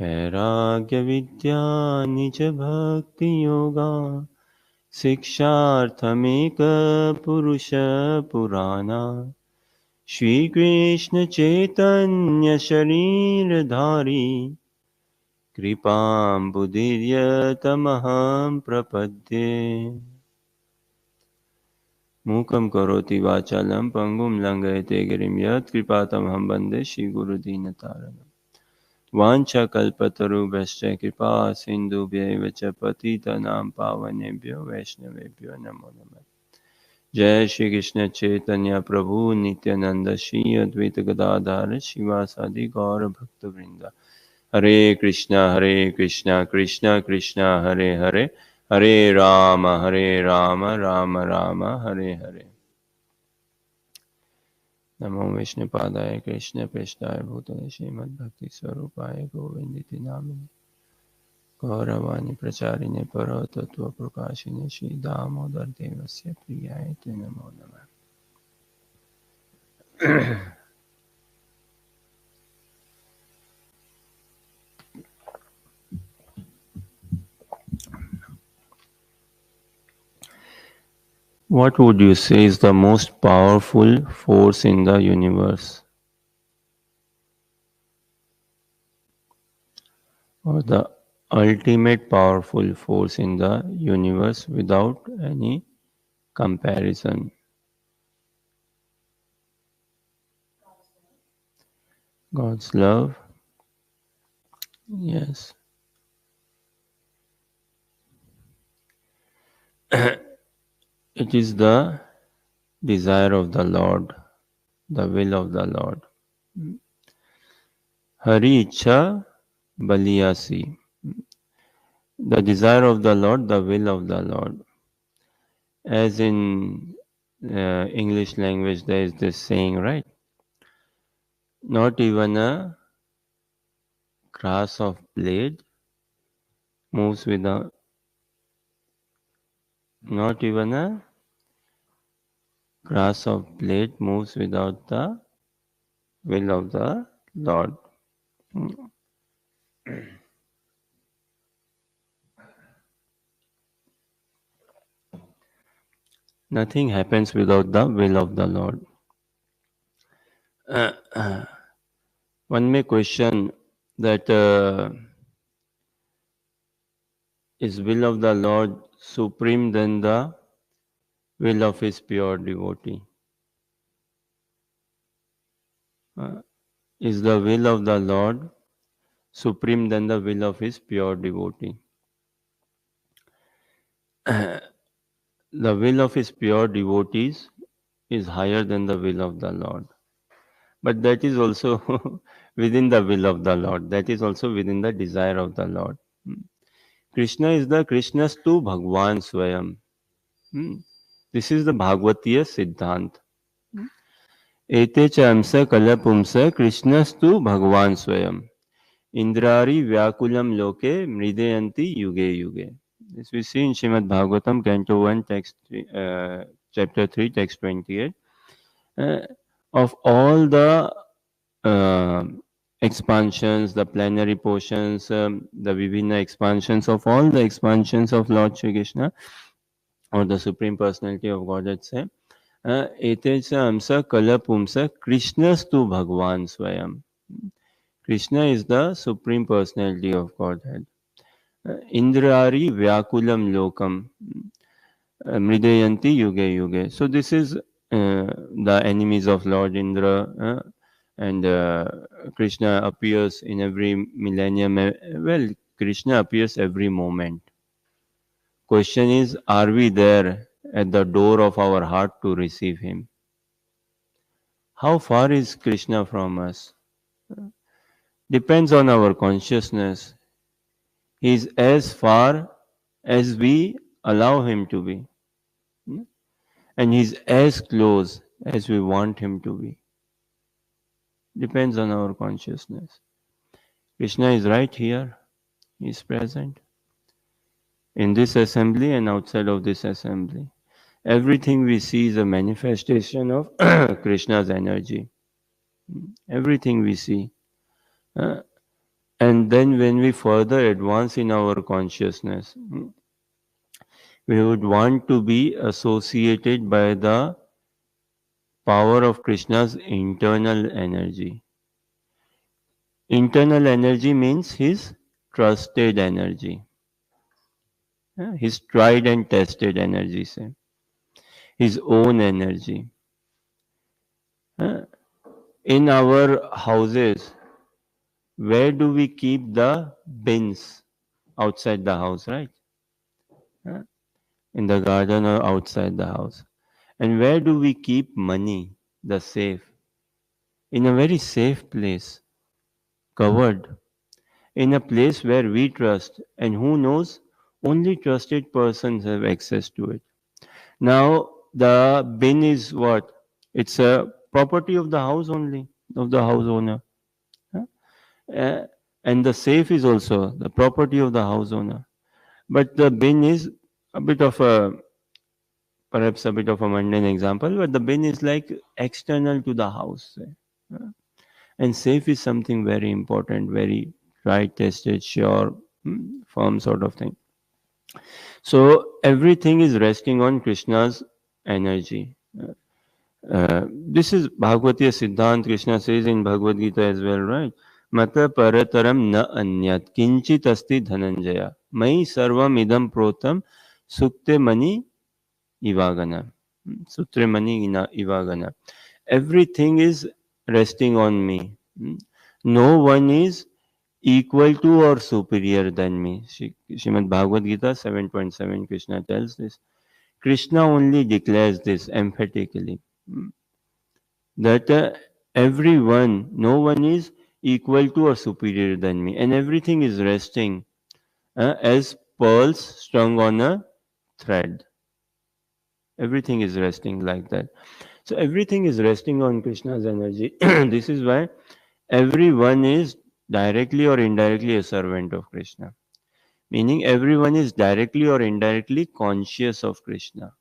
वैराग्य विद्या निज भक्ति योगा शिक्षार्थमेक पुरुष पुराना श्री कृष्ण चैतन्य शरीर धारी कृपां बुद्धिर्यतमहं प्रपद्ये मूकं करोति वाचालं पङ्गुं लङ्घयते गिरिं यत्कृपातमहं वन्दे श्रीगुरुदीनतारणम् वाञ्छाकल्पतरुभ्यश्च कृपा सिन्धुभ्यैव च पतितानां पावनेभ्यो वैष्णवेभ्यो नमो नमः। जय श्री कृष्ण चैतन्य प्रभु नित्यानंद श्री अद्वैत गदाधर शिवासादि गौर भक्तवृंद। हरे कृष्णा कृष्णा कृष्णा हरे हरे, हरे राम राम राम हरे हरे। नमो विष्णुपादाय कृष्ण प्रेष्ठाय भूतले श्रीमद्भक्ति स्वरूपाय गोविंदिति नामिने गौरवाणी प्रचारिणे परतत्व प्रकाशिने श्री दामोदर देवस्य प्रियाय ते नमो नमः। What would you say is the most powerful force in the universe, or the ultimate powerful force in the universe without any comparison? God's love. Yes. It is the desire of the Lord, the will of the Lord. Hari Ichha Baliyasi. The desire of the Lord, the will of the Lord. As in English language, there is this saying, right? Not even a grass of blade moves without, not even a grass of blade moves without the will of the Lord. Nothing happens without the will of the Lord. One may question that is will of the Lord supreme than the will of his pure devotee? Is the will of the Lord supreme than the will of his pure devotee? The will of his pure devotees is higher than the will of the Lord. But that is also within the will of the Lord. That is also within the desire of the Lord. Krishna is the Krishnastu Bhagwan Swayam. This is the Bhagavatiya Siddhant. Ete cha amsa kalapumsa Krishnastu Bhagwan Swayam. Indrari Vyakulam Loke Mridayanti Yuge Yuge. This we see in Srimad Bhagavatam, Canto 1, text, chapter 3, text 28. Of all the expansions, the plenary portions, the Vivina expansions of all the expansions of Lord Shri Krishna, or the Supreme Personality of Godhead, say, Etesa Amsa Kalapumsa Krishnastu Bhagwan Swayam. Krishna is the Supreme Personality of Godhead. Indrari Vyakulam Lokam. Mridayanti Yuge Yuge. So this is the enemies of Lord Indra, and Krishna appears in every millennium. Well, Krishna appears every moment. Question is, are we there at the door of our heart to receive him? How far is Krishna from us? Depends on our consciousness. He is as far as we allow him to be. And he is as close as we want him to be. Depends on our consciousness. Krishna is right here. He is present in this assembly and outside of this assembly. Everything we see is a manifestation of Krishna's energy. Everything we see. And then when we further advance in our consciousness, we would want to be associated by the power of Krishna's internal energy. Internal energy means his trusted energy, his tried and tested energy, say, his own energy. Uh, In our houses, where do we keep the bins? Outside the house, right? Uh, In the garden or outside the house. And where do we keep money? The safe. In a very safe place, covered, in a place where we trust, and who knows, only trusted persons have access to it. Now, the bin is what? It's a property of the house only, of the house owner. Huh? Uh, and the safe is also the property of the house owner. But the bin is a bit of a, perhaps a bit of a mundane example, but the bin is like external to the house. Say. Uh, And safe is something very important, very tried, tested, sure, firm sort of thing. So everything is resting on Krishna's energy. This is Bhagavatiya Siddhant. Krishna says in Bhagavad Gita as well, right? Mata parataram na anyat kinchit asti dhananjaya mai sarvam idam protam sukte mani ivagana. Sutre mani ivagana. Everything is resting on me. No one is equal to or superior than me. Srimad Bhagavad Gita 7.7 Krishna tells this. Krishna only declares this emphatically that everyone, no one is equal to or superior than me, and everything is resting as pearls strung on a thread. Everything is resting like that. So everything is resting on Krishna's energy. This is why everyone is directly or indirectly a servant of Krishna. Meaning everyone is directly or indirectly conscious of Krishna.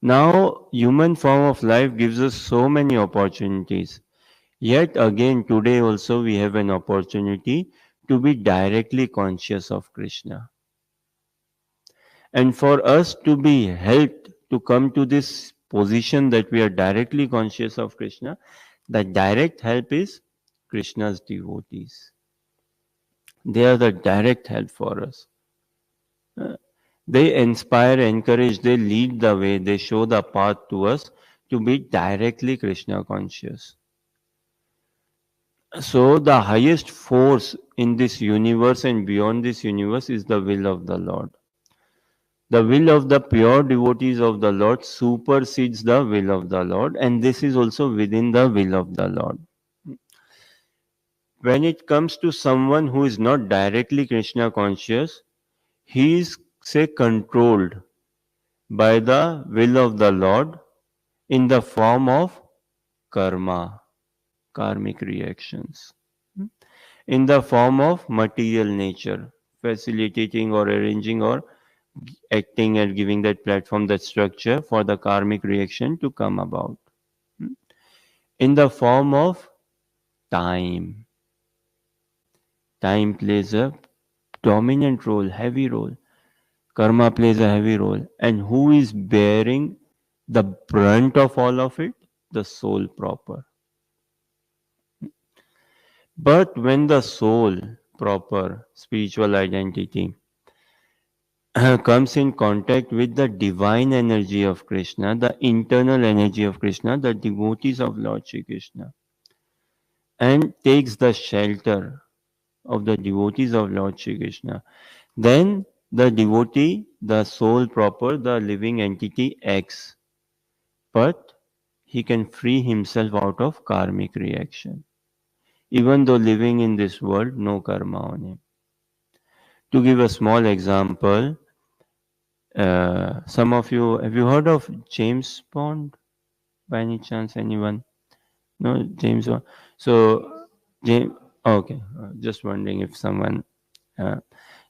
Now, human form of life gives us so many opportunities. Yet again, today also we have an opportunity to be directly conscious of Krishna. And for us to be helped to come to this position that we are directly conscious of Krishna, the direct help is Krishna's devotees. They are the direct help for us. Uh, They inspire, encourage, they lead the way, they show the path to us to be directly Krishna conscious. So, the highest force in this universe and beyond this universe is the will of the Lord. The will of the pure devotees of the Lord supersedes the will of the Lord, and this is also within the will of the Lord. When it comes to someone who is not directly Krishna conscious, he is, say, controlled by the will of the Lord in the form of karma, karmic reactions, in the form of material nature, facilitating or arranging or acting and giving that platform, that structure for the karmic reaction to come about, in the form of time. Time plays a dominant role, heavy role. Karma plays a heavy role. And who is bearing the brunt of all of it? The soul proper. But when the soul proper, spiritual identity, comes in contact with the divine energy of Krishna, the internal energy of Krishna, the devotees of Lord Shri Krishna, and takes the shelter of the devotees of Lord Shri Krishna, then the devotee, the soul proper, the living entity acts, but he can free himself out of karmic reaction, even though living in this world, no karma on him. To give a small example, some of you, have you heard of James Bond by any chance? Anyone? No, James Bond. So, James. Okay, just wondering if someone. Uh,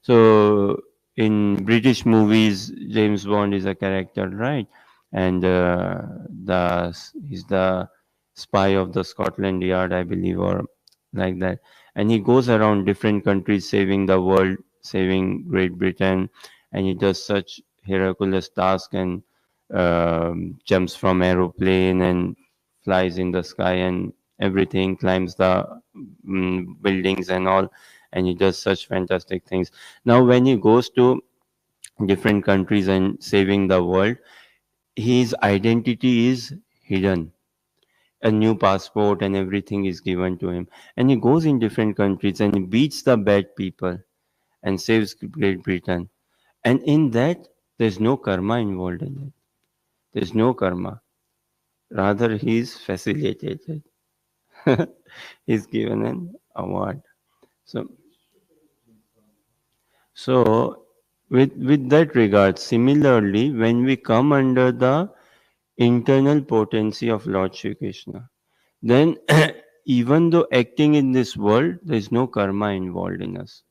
so, in British movies, James Bond is a character, right? And he's the spy of the Scotland Yard, I believe, or like that. And he goes around different countries saving the world, saving Great Britain, and he does such Hercules task and jumps from aeroplane and flies in the sky and everything, climbs the buildings and all, and he does such fantastic things. Now, when he goes to different countries and saving the world, his identity is hidden. A new passport and everything is given to him, and he goes in different countries and he beats the bad people and saves Great Britain. And in that, there's no karma involved in it. There's no karma. Rather, he is facilitated. He's given an award. So, so with that regard, similarly, when we come under the internal potency of Lord Shri Krishna, then even though acting in this world, there is no karma involved in us.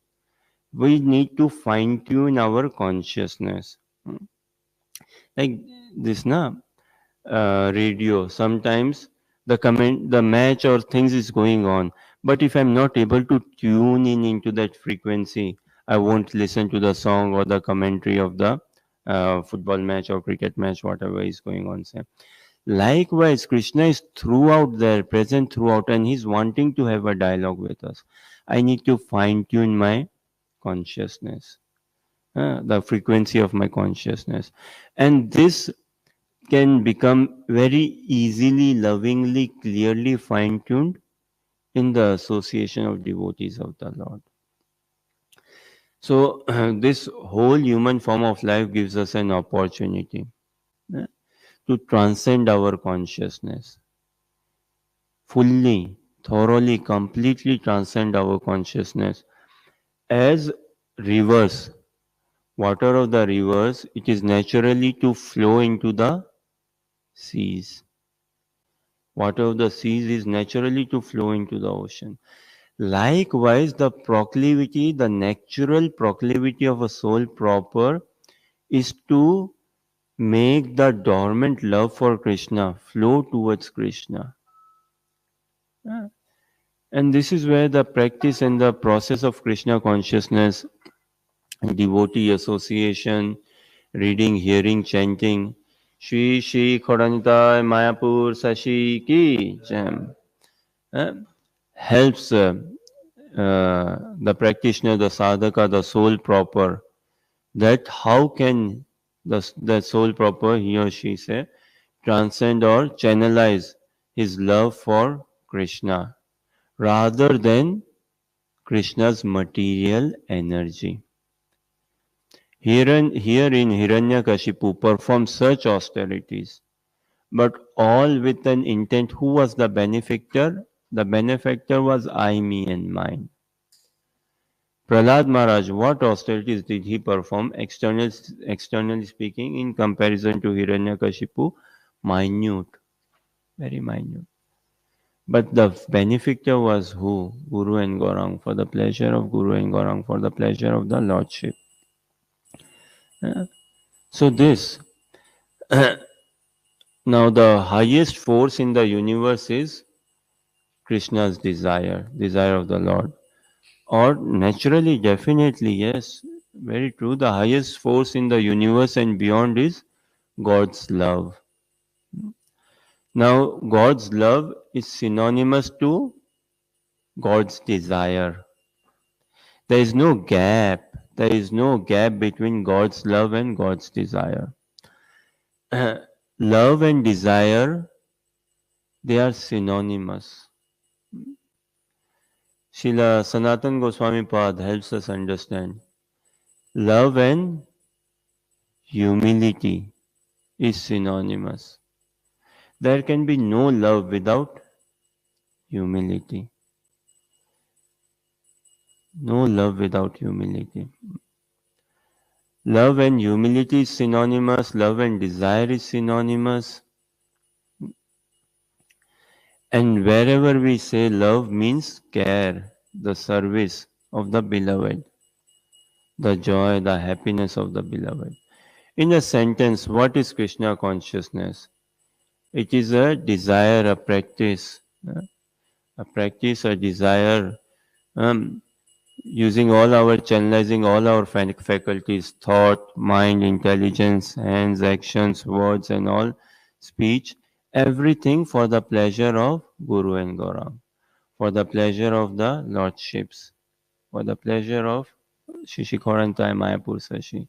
We need to fine tune our consciousness. Like this, na radio. Sometimes the match or things is going on, but if I'm not able to tune in into that frequency, I won't listen to the song or the commentary of the football match or cricket match, whatever is going on. Say. Likewise, Krishna is throughout there, present throughout, and he's wanting to have a dialogue with us. I need to fine tune my consciousness, the frequency of my consciousness. And this can become very easily, lovingly, clearly fine tuned in the association of devotees of the Lord. So, this whole human form of life gives us an opportunity uh, to transcend our consciousness fully, thoroughly, completely transcend our consciousness. As rivers, water of the rivers, it is naturally to flow into the seas. Water of the seas is naturally to flow into the ocean. Likewise, the natural proclivity of a soul proper is to make the dormant love for Krishna flow towards Krishna. And this is where the practice and the process of Krishna consciousness, devotee association, reading, hearing, chanting, Shri Shri Khoranita Mayapur Sashi Ki Jam, uh, helps the practitioner, the sadhaka, the soul proper, that how can the soul proper, he or she say, transcend or channelize his love for Krishna rather than Krishna's material energy. Here in Hiranyakashipu performed such austerities, but all with an intent. Who was the benefactor? The benefactor was I, me, and mine. Prahlad Maharaj, what austerities did he perform, externally speaking, in comparison to Hiranyakashipu? Minute, very minute. But the benefactor was who? Guru and Gaurang, for the pleasure of Guru and Gaurang, for the pleasure of the Lordship. So this, now the highest force in the universe is Krishna's desire of the Lord. Or naturally, definitely, yes, very true. The highest force in the universe and beyond is God's love. Now, God's love is synonymous to God's desire. There is no gap. There is no gap between God's love and God's desire. Love and desire, they are synonymous. Srila Sanatan Goswami Pad helps us understand. Love and humility is synonymous. There can be no love without humility. No love without humility. Love and humility is synonymous. Love and desire is synonymous. And wherever we say love means care, the service of the beloved, the joy, the happiness of the beloved. In a sentence, what is Krishna consciousness? It is a desire, a practice a practice, a desire, um, using all our channelizing all our faculties, thought, mind, intelligence, hands, actions, words, and all speech, everything for the pleasure of Guru and Gaurang, for the pleasure of the lordships, for the pleasure of Shishikorantai Mayapur Sashi,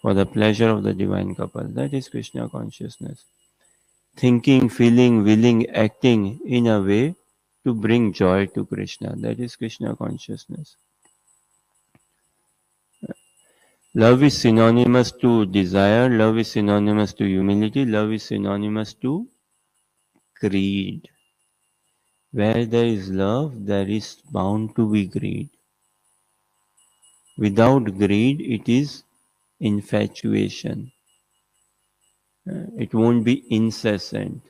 for the pleasure of the divine couple. That is Krishna consciousness. Thinking, feeling, willing, acting in a way to bring joy to Krishna. That is Krishna consciousness. Love is synonymous to desire, love is synonymous to humility, love is synonymous to greed. Where there is love, there is bound to be greed. Without greed, it is infatuation. It won't be incessant.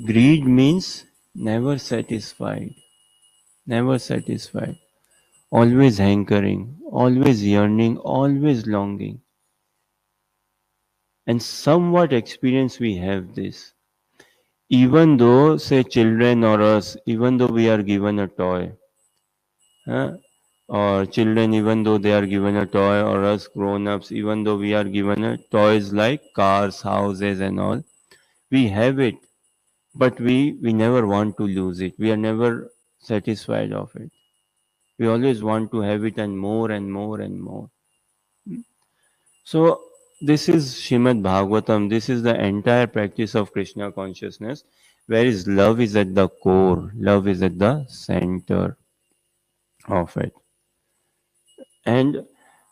Greed means never satisfied, never satisfied, always hankering, always yearning, always longing. And somewhat experience we have this. Even though, say, children or us, even though we are given a toy, huh? Or children, even though they are given a toy, or us grown-ups, even though we are given a toys like cars, houses, and all, we have it, but we never want to lose it. We are never satisfied of it. We always want to have it and more and more and more. So this is Srimad Bhagavatam. This is the entire practice of Krishna consciousness, whereas love is at the core, love is at the center of it. And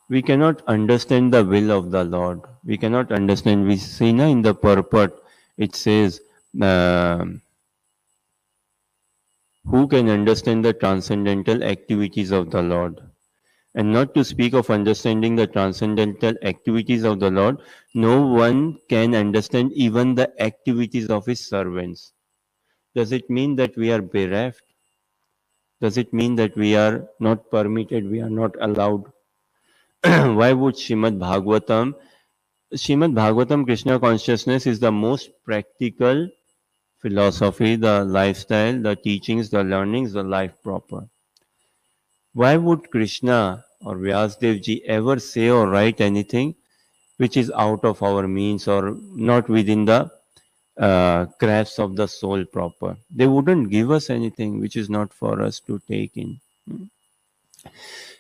we cannot understand the will of the Lord. We cannot understand. We see na, in the purport, it says, who can understand the transcendental activities of the Lord? And not to speak of understanding the transcendental activities of the Lord, no one can understand even the activities of his servants. Does it mean that we are bereft? Does it mean that we are not permitted, we are not allowed? Why would Srimad Bhagavatam Krishna consciousness is the most practical philosophy, the lifestyle, the teachings, the learnings, the life proper. Why would Krishna or Vyasdev ji ever say or write anything which is out of our means or not within the crafts of the soul proper? They wouldn't give us anything which is not for us to take in.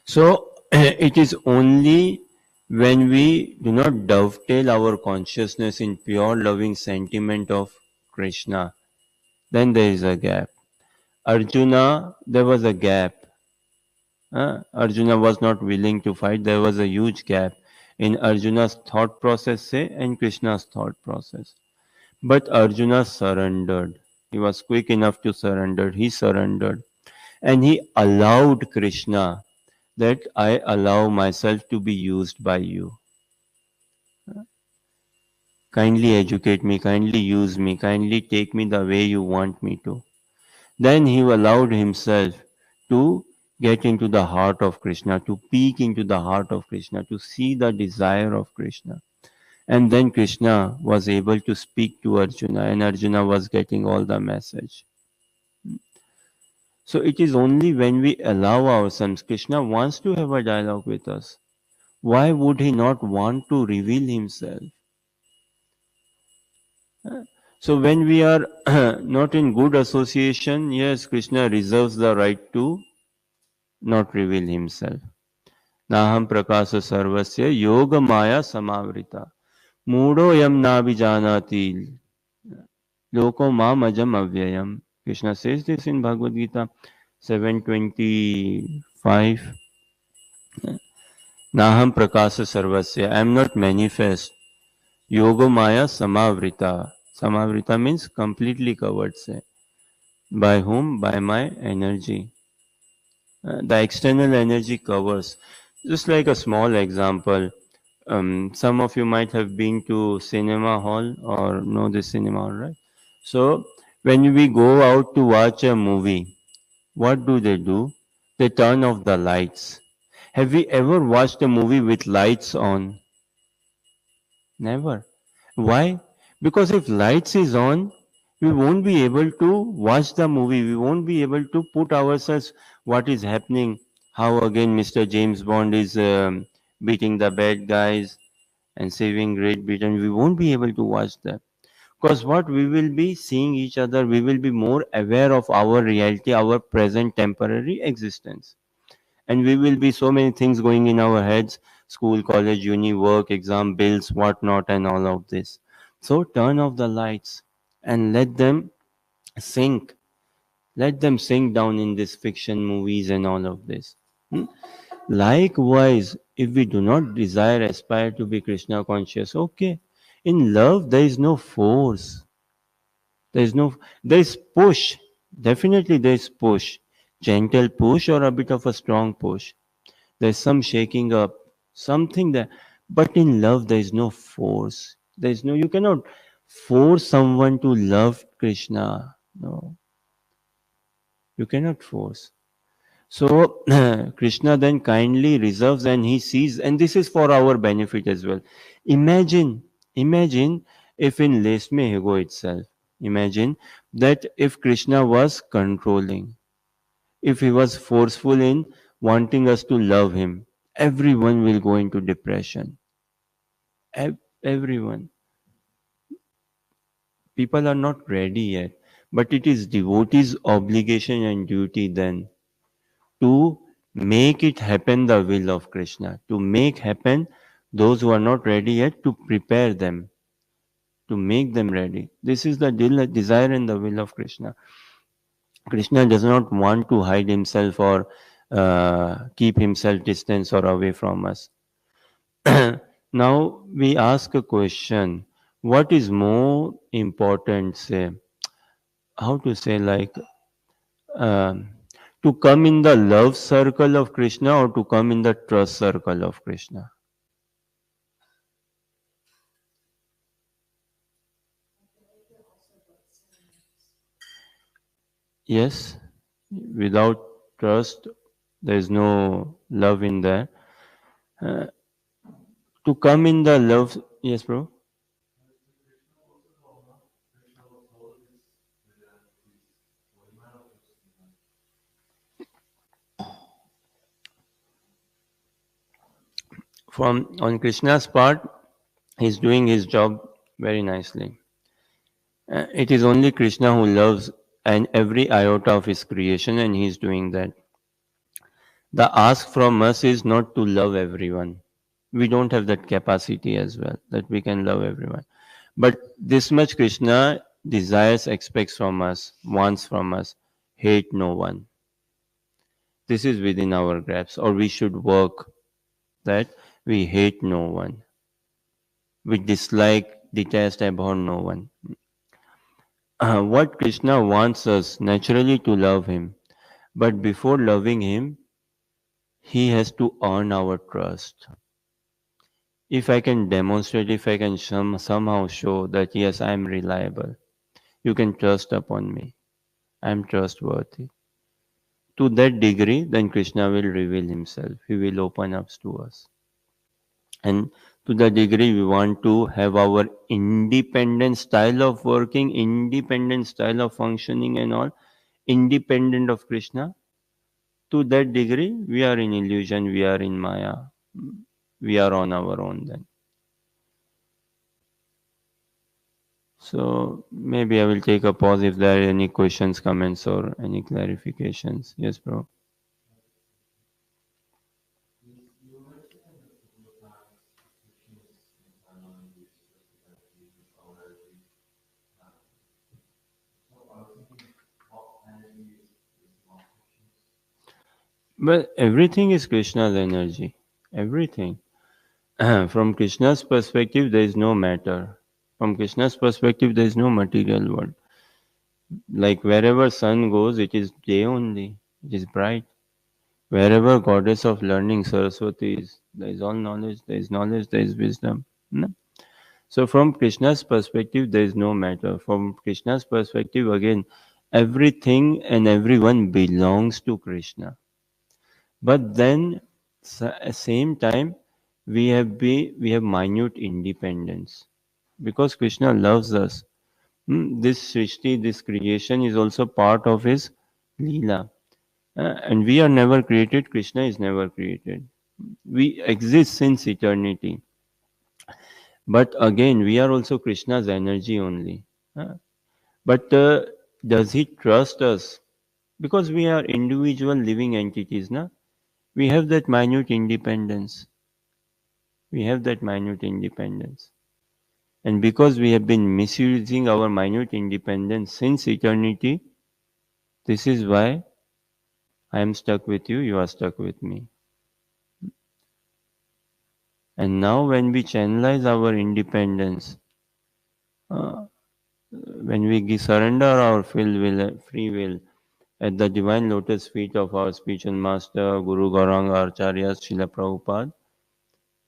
So it is only when we do not dovetail our consciousness in pure loving sentiment of Krishna, then there is a gap. Arjuna, there was a gap. Arjuna was not willing to fight. There was a huge gap in Arjuna's thought process and Krishna's thought process. But Arjuna surrendered. He was quick enough to surrender. He surrendered. And he allowed Krishna that I allow myself to be used by you. Kindly educate me, kindly use me, kindly take me the way you want me to. Then he allowed himself to get into the heart of Krishna, to peek into the heart of Krishna, to see the desire of Krishna. And then Krishna was able to speak to Arjuna, and Arjuna was getting all the message. So it is only when we allow ourselves, Krishna wants to have a dialogue with us. Why would he not want to reveal himself? So when we are not in good association, yes, Krishna reserves the right to not reveal himself. Naham prakasa sarvasya yoga maya samavrita. Mudo yam nabijanati. Loko mam ajam avyayam. Krishna says this in Bhagavad Gita 7:25. Naham prakasa sarvasya. I am not manifest. Yoga maya samavrita. Samavrita means completely covered. Say. By whom? By my energy. The external energy covers. Just like a small example, some of you might have been to cinema hall or know the cinema hall, right? So when we go out to watch a movie, what do? They turn off the lights. Have we ever watched a movie with lights on? Never. Why? Because if lights is on, We won't be able to watch the movie. We won't be able to put ourselves what is happening, how again Mr. James Bond is beating the bad guys and saving Great Britain. We won't be able to watch that. Because what we will be seeing each other, we will be more aware of our reality, our present temporary existence. And we will be so many things going in our heads, school, college, uni, work, exam, bills, whatnot, and all of this. So turn off the lights and let them sink. Let them sink down in these fiction movies and all of this. Hmm? Likewise, if we do not desire, aspire to be Krishna conscious, okay. In love, there is no force. There is no, there is push. Definitely there is push. Gentle push or a bit of a strong push. There's some shaking up, something that, but in love, there is no force. There is no, you cannot force someone to love Krishna. No, you cannot force. So Krishna then kindly reserves and he sees, and this is for our benefit as well. Imagine, imagine if in Les Ego itself, imagine that if Krishna was controlling, if he was forceful in wanting us to love him, everyone will go into depression. Everyone. People are not ready yet. But it is devotees' obligation and duty then to make it happen the will of Krishna, to make happen those who are not ready yet, to prepare them, to make them ready. This is the desire and the will of Krishna. Krishna does not want to hide himself or keep himself distance or away from us. Now we ask a question: what is more important? Say, how to say, like, um, to come in the love circle of Krishna or to come in the trust circle of Krishna? Yes, without trust, there is no love in there. Uh, to come in the love, yes, bro. From on Krishna's part, he's doing his job very nicely. It is only Krishna who loves and every iota of his creation, and he's doing that. The ask from us is not to love everyone. We don't have that capacity as well, that we can love everyone. But this much Krishna desires, expects from us, wants from us, hate no one. This is within our grasp, or we should work that we hate no one. We dislike, detest, abhor no one. What Krishna wants us naturally to love him. But before loving him, he has to earn our trust. If I can demonstrate, if I can somehow show that yes, I am reliable, you can trust upon me, I am trustworthy. To that degree, then Krishna will reveal himself. He will open up to us. And to the degree we want to have our independent style of working, independent style of functioning and all, independent of Krishna, to that degree we are in illusion, we are in Maya, we are on our own then. So maybe I will take a pause if there are any questions, comments, or any clarifications. Yes, bro. But everything is Krishna's energy. Everything. From Krishna's perspective, there is no matter. From Krishna's perspective, there is no material world. Like wherever sun goes, it is day only. It is bright. Wherever goddess of learning Saraswati is, there is all knowledge, there is wisdom. No? So from Krishna's perspective, there is no matter. From Krishna's perspective, again, everything and everyone belongs to Krishna. But then, at same time, we have minute independence because Krishna loves us. This Srishti, this creation is also part of his Leela. And we are never created, Krishna is never created. We exist since eternity. But again, we are also Krishna's energy only. Uh, But does he trust us? Because we are individual living entities, na? We have that minute independence. We have that minute independence. And because we have been misusing our minute independence since eternity, this is why I am stuck with you, you are stuck with me. And now, when we channelize our independence, uh, when we surrender our free will at the divine lotus feet of our spiritual master, Guru Gauranga Acharya Srila Prabhupada,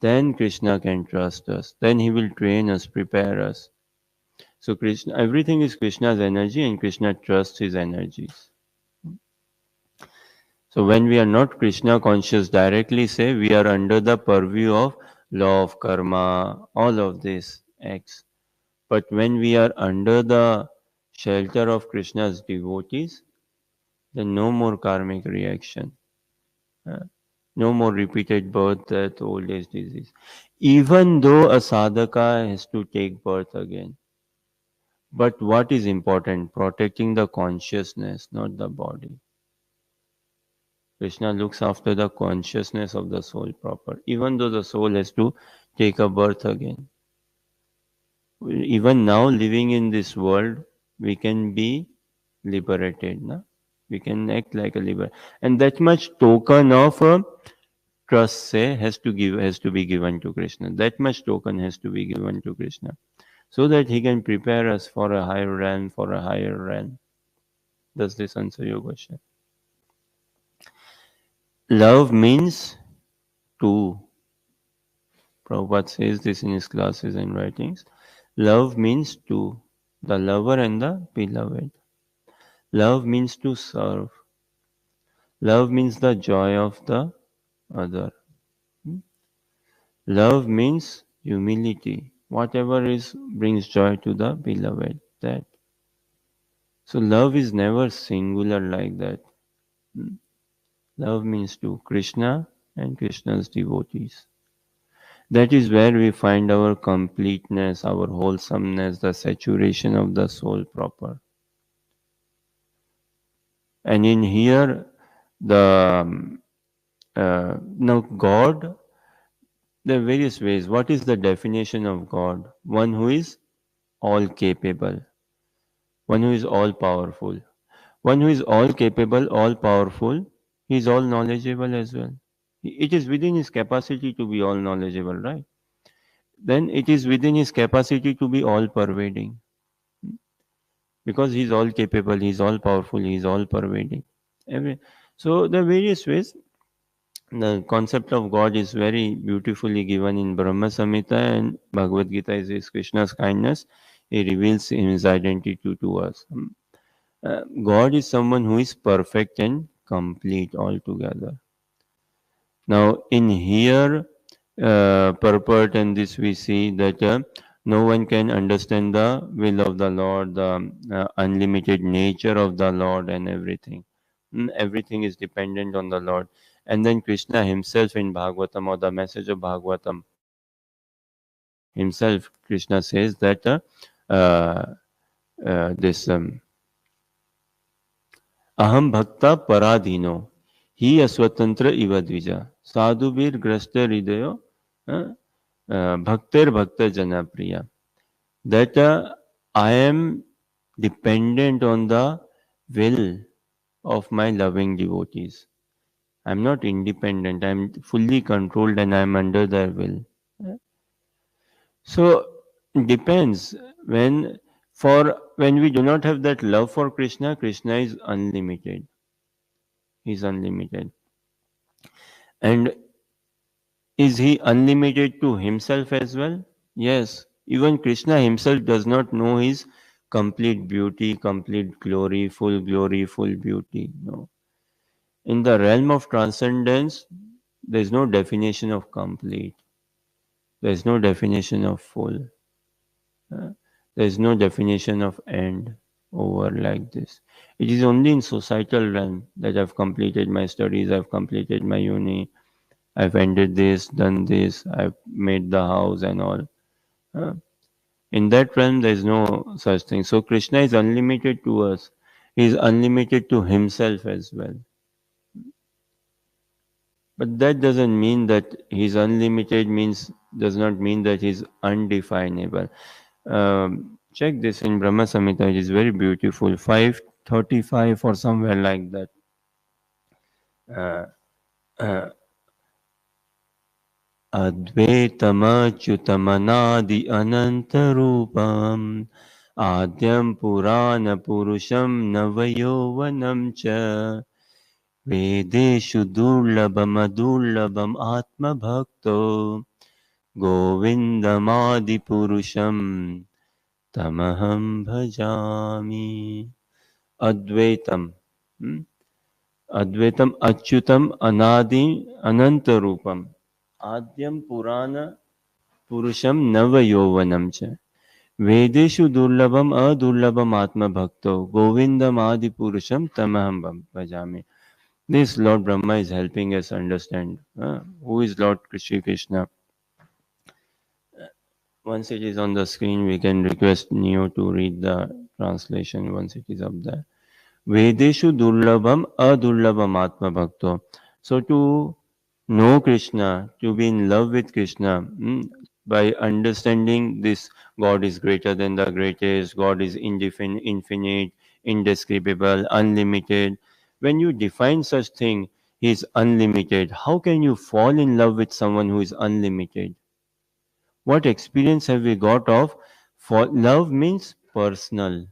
then Krishna can trust us. Then he will train us, prepare us. So Krishna, everything is Krishna's energy, and Krishna trusts his energies. So when we are not Krishna conscious directly, say we are under the purview of law of karma, all of this acts. But when we are under the shelter of Krishna's devotees, then no more karmic reaction. uh, no more repeated birth, death, old age, disease. Even though a sadhaka has to take birth again. But what is important? Protecting the consciousness, not the body. Krishna looks after the consciousness of the soul proper, even though the soul has to take a birth again. Even now, living in this world, we can be liberated. Na? We can act like a liberated. And that much token of trust say has to be given to Krishna. That much token has to be given to Krishna, so that he can prepare us for a higher realm, for a higher realm. Does this answer your question? Love means two. Prabhupada says this in his classes and writings. Love means two, the lover and the beloved. Love means to serve. Love means the joy of the other. Love means humility. Whatever is brings joy to the beloved. That. So love is never singular like that. Love means to Krishna and Krishna's devotees. That is where we find our completeness, our wholesomeness, the saturation of the soul proper. And in here, the now God, there are various ways. What is the definition of God? One who is all capable, one who is all powerful, one who is all capable, all powerful. He is all knowledgeable as well. It is within his capacity to be all knowledgeable, right? Then it is within his capacity to be all pervading. Because he's all capable, he's all powerful, he's all pervading. Every, so the various ways the concept of God is very beautifully given in Brahma Samhita, and Bhagavad Gita is Krishna's kindness. He reveals his identity to us. God is someone who is perfect and complete altogether. Now, in here, purport and this we see that no one can understand the will of the Lord, the unlimited nature of the Lord, and everything. Everything is dependent on the Lord. And then Krishna himself in Bhagavatam, or the message of Bhagavatam himself, Krishna says that uh, this Aham Bhakta Paradhino, he aswatantra iva dvija, sadhubir grasta hridayo, uh, bhaktir bhakta janapriya. That I am dependent on the will of my loving devotees. I'm not independent. I'm fully controlled and I'm under their will. So depends when we do not have that love for Krishna, Krishna is unlimited. He's unlimited. And is he unlimited to himself as well? Yes. Even Krishna himself does not know his complete beauty, complete glory, full beauty. No. In the realm of transcendence, there is no definition of complete. There is no definition of full. Uh, There is no definition of end over like this. It is only in societal realm that I've completed my studies, I've completed my uni, I've ended this, done this, I've made the house and all. Uh, In that realm, there is no such thing. So Krishna is unlimited to us. He is unlimited to himself as well. But that doesn't mean that he's unlimited means does not mean that he's undefinable. Check this in Brahma Samhita. It is very beautiful. 535 or somewhere like that. Uh, uh, Advaitamachyutamanaadi anantarupam Adyam Purana Purusham Navayovanam cha Vedeshu Durlabam Atma Bhakto Govindamadi Purusham Tamaham Bhajami. Advaitam. Hmm? Advaitam Achyutam Anadi Anantarupam Adyam Purana Purusham Nava Yovanam cha Vedeshu Durlabam Adurlabam Atma Bhakto Govindam Adi Purusham Tamaham Bhajami. This Lord Brahma is helping us understand who is Lord Shri Krishna. Once it is on the screen, we can request Neo to read the translation once it is up there. Vedeshu Durlabam Adurlabam Atma Bhakto. So to know Krishna, to be in love with Krishna, by understanding this, God is greater than the greatest, God is infinite, indescribable, unlimited. When you define such thing, He is unlimited. How can you fall in love with someone who is unlimited? What experience have we got of? For love means personal.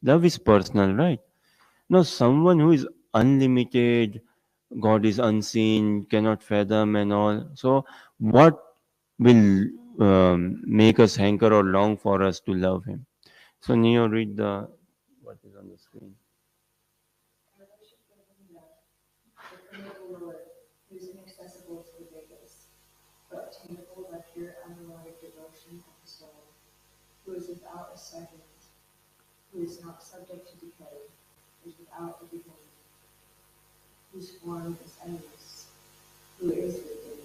Love is personal, right? Now, someone who is unlimited, God is unseen, cannot fathom, and all. So, what will make us hanker or long for us to love Him? So, Neo, read the what is on the screen. I worship Govinda, the permeable Lord, who is inaccessible to the Vedas, but attainable by pure unalloyed devotion of the soul, who is without a second, who is not subject to decay, is without a beginning, whose form is endless, who is within,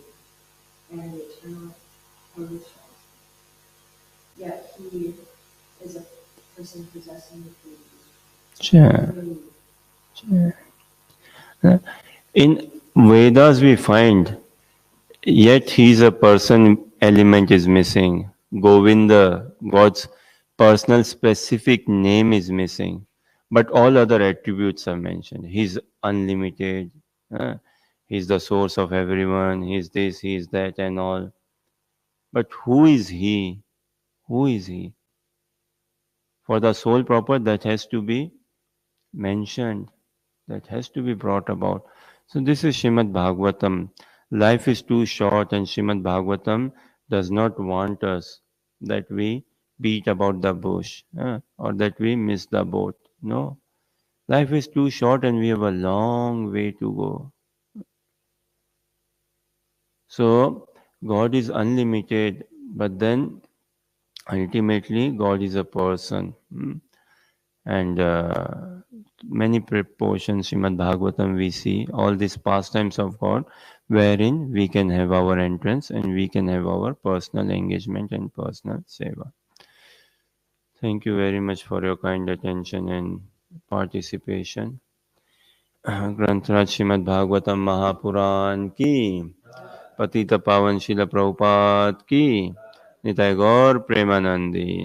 and the eternal Purusha. Yet he is a person possessing the three. In Vedas, we find yet he is a person element is missing. Govinda, God's personal specific name is missing. But all other attributes are mentioned. He's unlimited. uh, he's the source of everyone. He's this, he's that, and all. But who is he? Who is he? For the soul proper, that has to be mentioned. That has to be brought about. So this is Srimad Bhagavatam. Life is too short, and Srimad Bhagavatam does not want us that we beat about the bush or that we miss the boat. No. Life is too short and we have a long way to go. So God is unlimited, but then ultimately God is a person. And many portions Srimad Bhagavatam we see all these pastimes of God wherein we can have our entrance and we can have our personal engagement and personal seva. Thank you very much for your kind attention and participation. ग्रंथराज Shrimad Bhagavatam Mahapuran की पतित पावन शिल प्रभुपाद की निताय गौर प्रेमानंदी